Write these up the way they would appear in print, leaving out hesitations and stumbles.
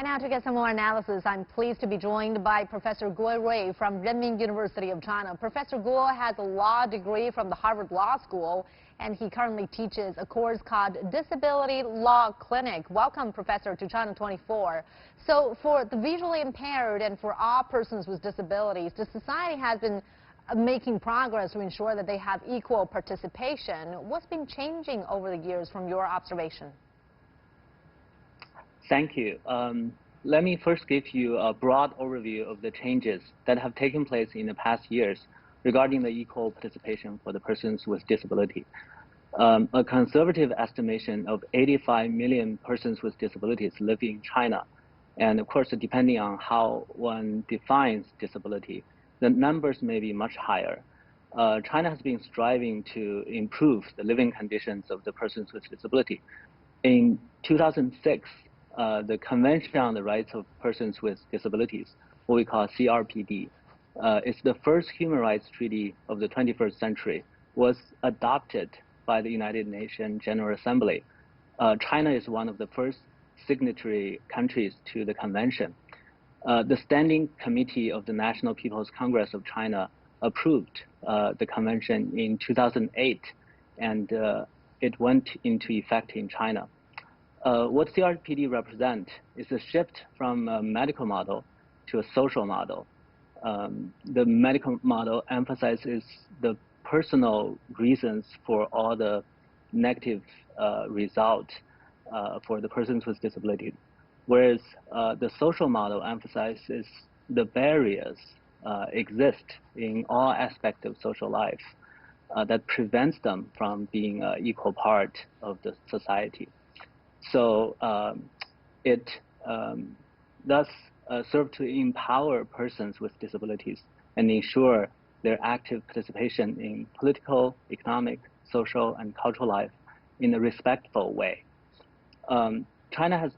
And now to get some more analysis, I'm pleased to be joined by Professor Guo Rui from Renmin University of China. Professor Guo has a law degree from the Harvard Law School, and he currently teaches a course called Disability Law Clinic. Welcome, Professor, to China 24. So for the visually impaired and for all persons with disabilities, the society has been making progress to ensure that they have equal participation. What's been changing over the years from your observation? Thank you. Let me first give you a broad overview of the changes that have taken place in the past years regarding the equal participation for the persons with disability. A conservative estimation of 85 million persons with disabilities live in China. And of course, depending on how one defines disability, the numbers may be much higher. China has been striving to improve the living conditions of the persons with disability. In 2006, the Convention on the Rights of Persons with Disabilities, what we call CRPD, is the first human rights treaty of the 21st century, was adopted by the United Nations General Assembly. China is one of the first signatory countries to the convention. The Standing Committee of the National People's Congress of China approved the convention in 2008, and it went into effect in China. What CRPD represents is a shift from a medical model to a social model. The medical model emphasizes the personal reasons for all the negative results for the persons with disability, whereas the social model emphasizes the barriers exist in all aspects of social life that prevents them from being an equal part of the society. So it thus serves to empower persons with disabilities and ensure their active participation in political, economic, social, and cultural life in a respectful way. China has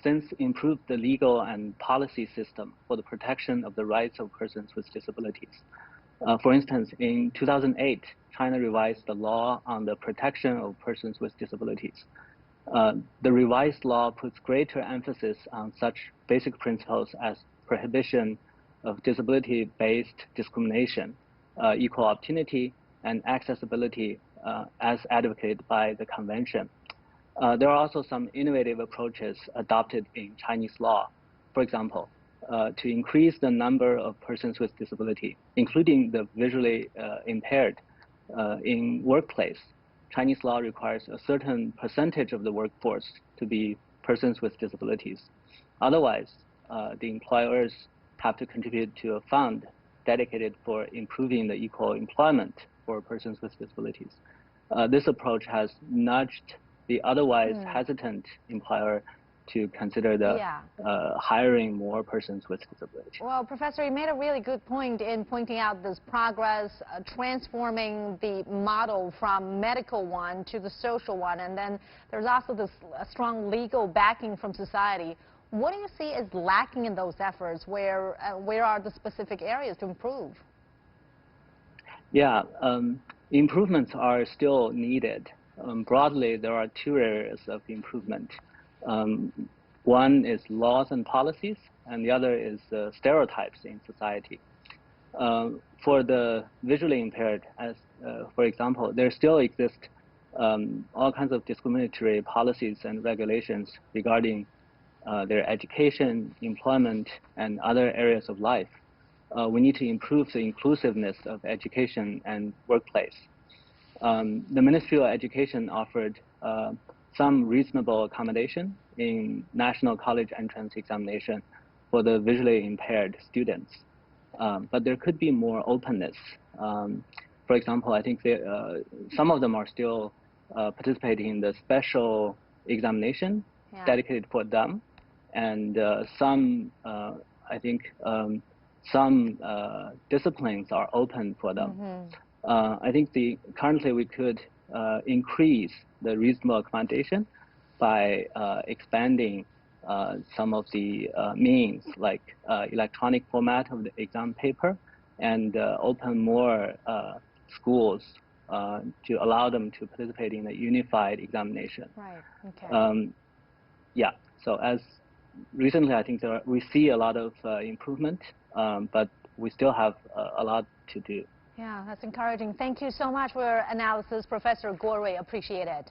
since improved the legal and policy system for the protection of the rights of persons with disabilities. For instance, in 2008, China revised the law on the protection of persons with disabilities. The revised law puts greater emphasis on such basic principles as prohibition of disability-based discrimination, equal opportunity, and accessibility as advocated by the convention. There are also some innovative approaches adopted in Chinese law. For example, to increase the number of persons with disability, including the visually impaired, in workplace, Chinese law requires a certain percentage of the workforce to be persons with disabilities. Otherwise, the employers have to contribute to a fund dedicated for improving the equal employment for persons with disabilities. This approach has nudged the otherwise hesitant employer to consider the hiring more persons with disabilities. Well, Professor, you made a really good point in pointing out this progress, transforming the model from medical one to the social one, and then there's also this strong legal backing from society. What do you see as lacking in those efforts? Where are the specific areas to improve? Yeah, improvements are still needed. Broadly, there are two areas of improvement. One is laws and policies, and the other is stereotypes in society. For the visually impaired, as for example, there still exist all kinds of discriminatory policies and regulations regarding their education, employment, and other areas of life. We need to improve the inclusiveness of education and workplace. The Ministry of Education offered some reasonable accommodation in national college entrance examination for the visually impaired students. But there could be more openness. For example, I think some of them are still participating in the special examination dedicated for them. And some, I think, some disciplines are open for them. I think currently we could increase the reasonable accommodation by expanding some of the means, like electronic format of the exam paper, and open more schools to allow them to participate in a unified examination. Right. Okay. Yeah. So as recently, I think we see a lot of improvement, but we still have a lot to do. Yeah, that's encouraging. Thank you so much for your analysis, Professor Guo Rui. Appreciate it.